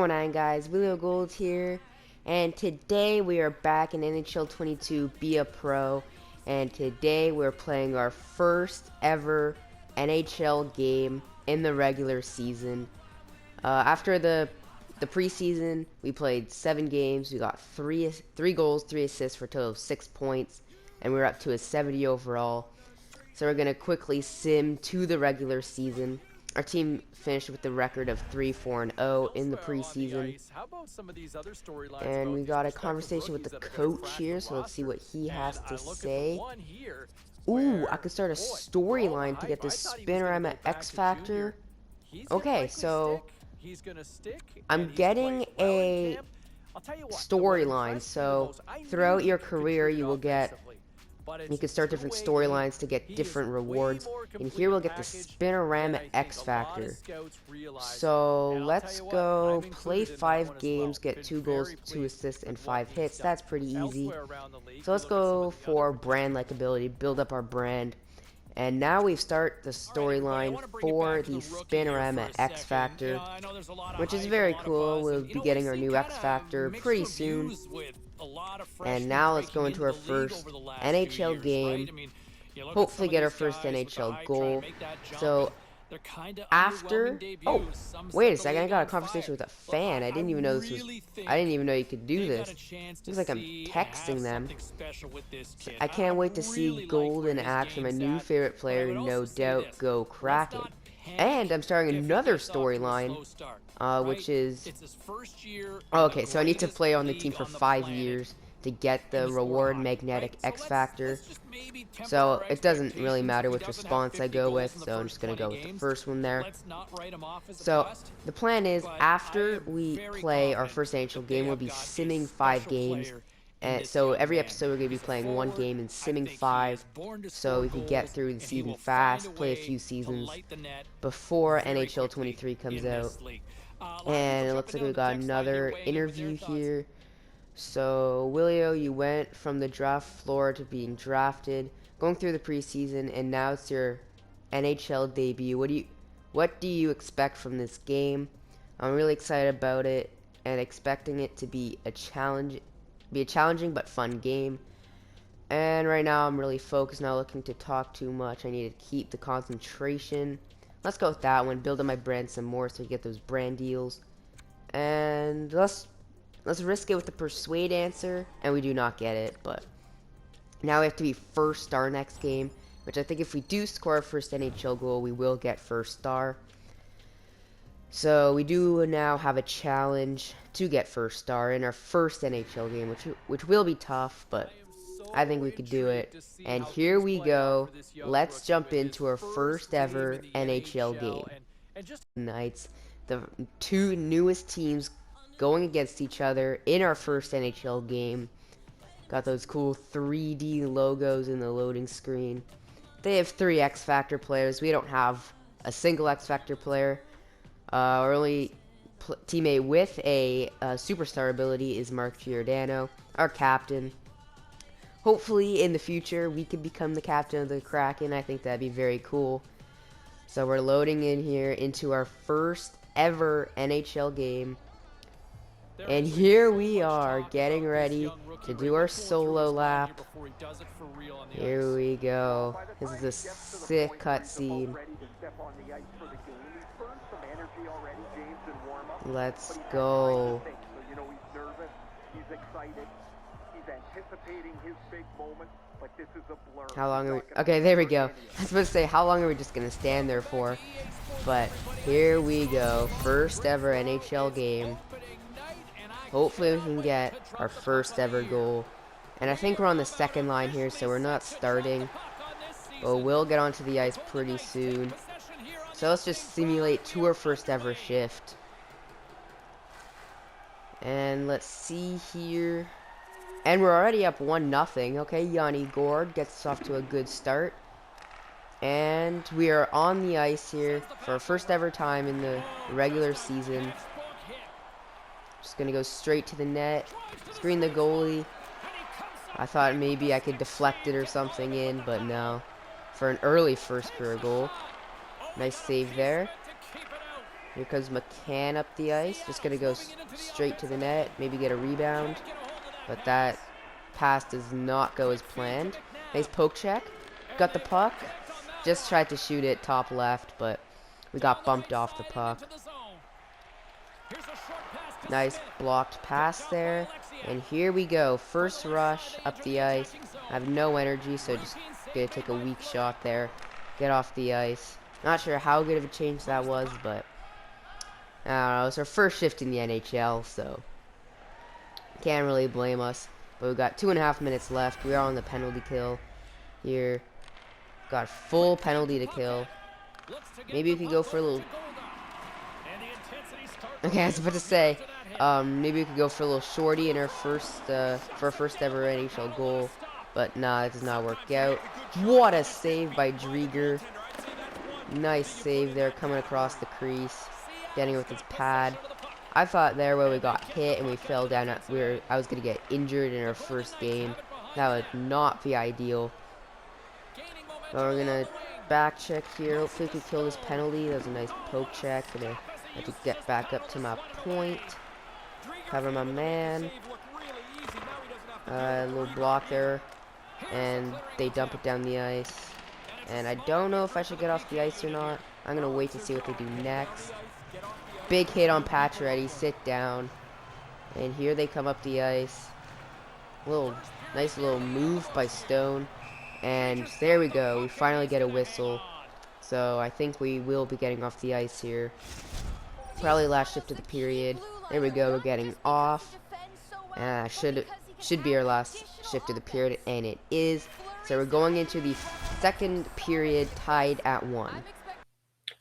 going on, guys? Willow Gold here, and today we are back in NHL 22 Be a Pro, and today we're playing our first ever NHL game in the regular season. After the preseason, we played 7 games. We got three goals, 3 assists for a total of 6 points, and we're up to a 70 overall. So we're gonna quickly sim to the regular season. Our team finished with the record of 3-4-0 in the preseason. And we got a conversation with the coach here, so let's see what he has to say. Ooh, I could start a storyline to get this Spinorama X Factor. Okay, so I'm getting a storyline. So throughout your career, you can start different storylines to get different rewards. And here we'll get the Spinorama X Factor. So let's go play 5 games, get 2 goals, 2 assists, and 5 hits. That's pretty easy. So let's go for brand-like ability, build up our brand. And now we start the storyline for the Spinorama X Factor, which is very cool. We'll be getting our new X Factor pretty soon. And now let's go into our first NHL game. Hopefully get our first NHL goal. So after, oh, wait a second, I got a conversation with a fan. I didn't even know you could do this. Looks like I'm texting them. I can't wait to see gold in action. My new favorite player, no doubt, go Kraken. And I'm starting another storyline, which is... Okay, so I need to play on the team for 5 years to get the reward Magnetic X Factor. So it doesn't really matter which response I go with, so I'm just going to go with the first one there. So the plan is, after we play our first NHL game, we'll be simming 5 games. And so every episode we're going to be playing 1 game and simming 5, so we can get through the season fast, play a few seasons before NHL 23 comes out. And it looks like we got another interview here. So Willio, you went from the draft floor to being drafted, going through the preseason, and now it's your NHL debut. What do you expect from this game? I'm really excited about it and expecting it to be a challenging but fun game. And right now I'm really focused, not looking to talk too much. I need to keep the concentration. Let's go with that one, build up my brand some more so you get those brand deals. And let's risk it with the persuade answer, and we do not get it, but now we have to be first star next game, which I think if we do score our first NHL goal, we will get first star. So we do now have a challenge to get first star in our first NHL game, which will be tough, but I think we could do it. And here we go. Let's jump into our first ever NHL game. Nights, the 2 newest teams going against each other in our first NHL game. Got those cool 3D logos in the loading screen. They have 3 X Factor players. We don't have a single X Factor player. Our only teammate with a superstar ability is Mark Giordano, our captain. Hopefully in the future we can become the captain of the Kraken. I think that'd be very cool. So we're loading in here into our first ever NHL game. And here we are, getting ready to do our solo lap. Here we go. This is a sick cutscene. Let's go. How long are we? Okay, there we go. I was supposed to say, how long are we just gonna stand there for? But here we go. First ever NHL game. Hopefully we can get our first ever goal. And I think we're on the second line here, so we're not starting. But we'll get onto the ice pretty soon. So let's just simulate to our first ever shift. And let's see here. And we're already up 1-0. Okay, Yanni Gord gets us off to a good start. And we are on the ice here for our first ever time in the regular season. Just gonna go straight to the net, screen the goalie. I thought maybe I could deflect it or something in, but no. For an early first career goal. Nice save there. Here comes McCann up the ice. Just gonna go straight to the net. Maybe get a rebound. But that pass does not go as planned. Nice poke check. Got the puck. Just tried to shoot it top left, but we got bumped off the puck. Nice blocked pass there. And here we go. First rush up the ice. I have no energy, so just gonna take a weak shot there. Get off the ice. Not sure how good of a change that was, but I don't know. It's our first shift in the NHL, so can't really blame us. But we've got 2.5 minutes left. We are on the penalty kill here. Got full penalty to kill. Maybe we could go for a little... Okay, I was about to say, maybe we could go for a little shorty in our first, for our first ever NHL goal. But nah, it does not work out. What a save by Drieger. Nice save there, coming across the crease, getting it with his pad. I thought there where we got hit and we fell down, I was gonna get injured in our first game. That would not be ideal. But we're gonna back check here. Hopefully we can kill this penalty. That was a nice poke check. Gonna have to get back up to my point. Cover my man. A little block there. And they dump it down the ice. And I don't know if I should get off the ice or not. I'm gonna wait to see what they do next. Big hit on Pacioretty. Sit down. And here they come up the ice. Nice little move by Stone. And there we go. We finally get a whistle. So I think we will be getting off the ice here. Probably last shift of the period. There we go. We're getting off. Should be our last shift of the period, and it is. So we're going into the second period tied at 1.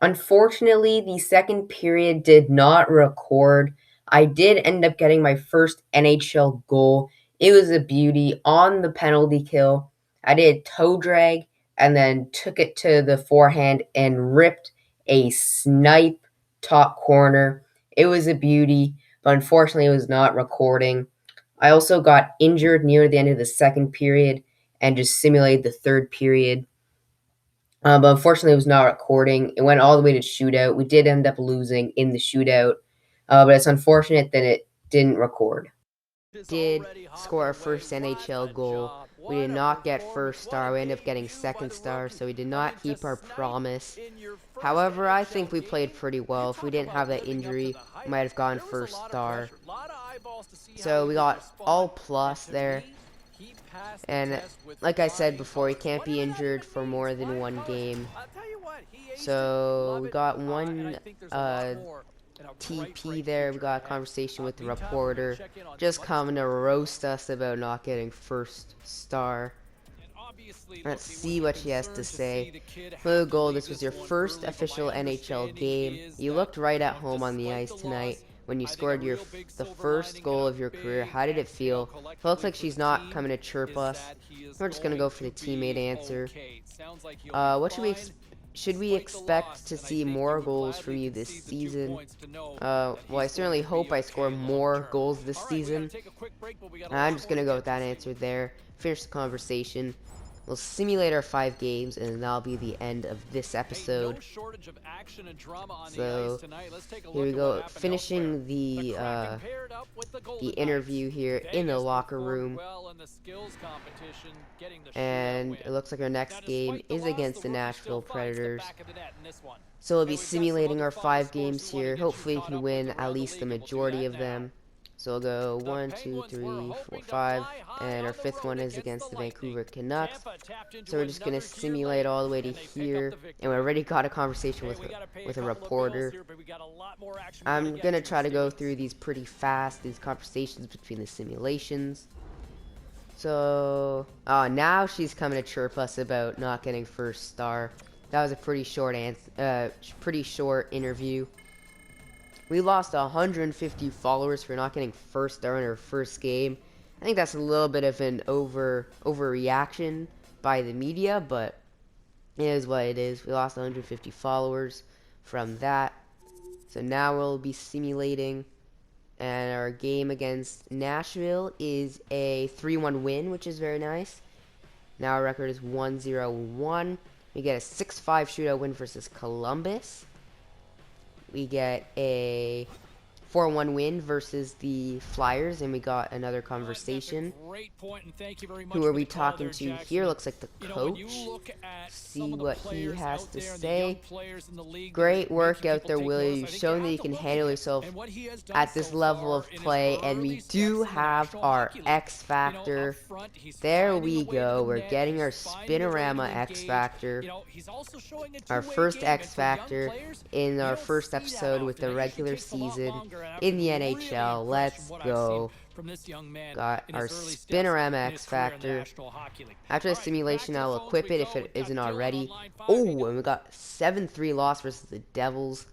Unfortunately, the second period did not record. I did end up getting my first NHL goal. It was a beauty on the penalty kill. I did a toe drag and then took it to the forehand and ripped a snipe top corner. It was a beauty, but unfortunately it was not recording. I also got injured near the end of the second period and just simulated the third period. But unfortunately, it was not recording. It went all the way to shootout. We did end up losing in the shootout, but it's unfortunate that it didn't record. Did score our first NHL goal. We did not get first star. We ended up getting second star, so we did not keep our promise. However, I think we played pretty well. If we didn't have that injury, we might have gone first star. So we got all plus there. And like I said before, he can't be injured for more than one game. So we got one TP there. We got a conversation with the reporter, just coming to roast us about not getting first star. Let's see what she has to say. For the goal, this was your first official NHL game. You looked right at home on the ice tonight when you scored the first goal of your career. How did it feel? It looks like she's not coming to chirp us. We're just gonna go for the teammate answer. What should we expect to see more goals from you this season? Well, I certainly hope I score more goals this season. I'm just gonna go with that answer there. Finish the conversation. We'll simulate our 5 games, and that'll be the end of this episode. So, here we go, finishing the interview here in the locker room. And it looks like our next game is against the Nashville Predators. So we'll be simulating our 5 games here. Hopefully we can win at least the majority of them. So we'll go 1, 2, 3, 4, 5, and our 5th one is against the Vancouver Canucks. So we're just gonna simulate all the way to here, and we already got a conversation with a reporter. I'm gonna try to go through these pretty fast, these conversations between the simulations. So, now she's coming to chirp us about not getting first star. That was a pretty short interview. We lost 150 followers for not getting first star in our first game. I think that's a little bit of an overreaction by the media, but it is what it is. We lost 150 followers from that. So now we'll be simulating, and our game against Nashville is a 3-1 win, which is very nice. Now our record is 1-0-1. We get a 6-5 shootout win versus Columbus. we get a 4-1 win versus the Flyers, and we got another conversation. Who are we talking to here? Looks like the coach. See what he has to say. Great work out there, Willie. You've shown that you can handle yourself at this level of play, and we do have our X Factor. There we go. We're getting our Spinorama X Factor. Our first X Factor in our first episode with the regular season in the NHL. Let's go. Got our Spinorama X Factor. After the simulation, I'll equip it if it isn't already. Oh, and we got 7-3 loss versus the Devils.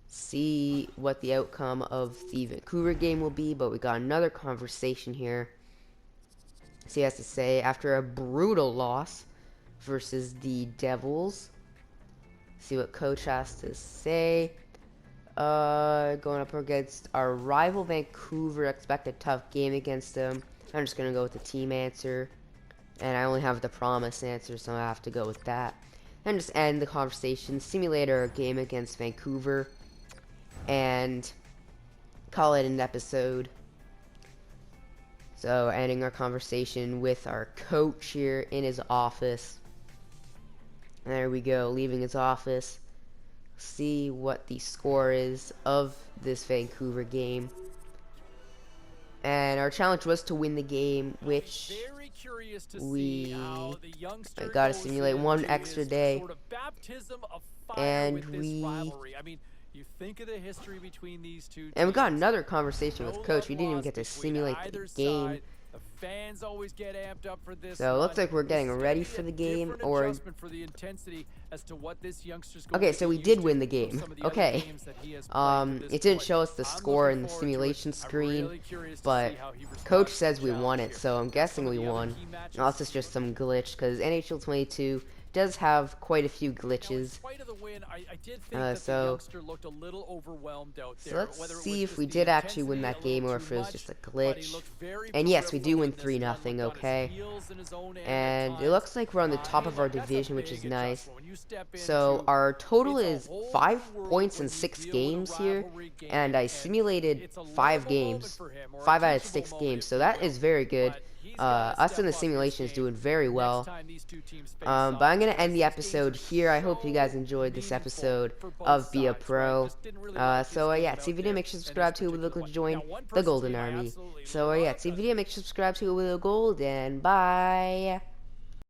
See what the outcome of the Vancouver game will be, but we got another conversation here. See what he has to say after a brutal loss versus the Devils. See what coach has to say. Going up against our rival Vancouver. Expect a tough game against them. I'm just going to go with the team answer. And I only have the promise answer, so I have to go with that. And just end the conversation. Simulator game against Vancouver. And call it an episode. So, ending our conversation with our coach here in his office. There we go, leaving his office. See what the score is of this Vancouver game. And our challenge was to win the game, which we got to simulate one extra day. And you think of the history between these two teams. And we got another conversation with coach. We didn't even get to simulate the game. The fans always get amped up for this. So it looks like we're getting ready for the game, or okay, so we did win the game. Okay. It didn't show us the score in the simulation screen, but coach says we won it, so I'm guessing we won. Also, it's just some glitch because NHL 22 does have quite a few glitches. So let's see if we did actually win that game or if it was just a glitch. And yes, we do win 3-0, okay? And it looks like we're on the top of our division, which is nice. So our total is 5 points in 6 games here, and I simulated 5 games, 5 out of 6 games, so that is very good. Us in the simulation is doing very well. But I'm going to end the episode here. I hope you guys enjoyed this episode of Be a Pro. So yeah, see video, make sure to subscribe to it with a look to join the Golden Army. So yeah, see video, make sure to subscribe to it with a gold, and bye.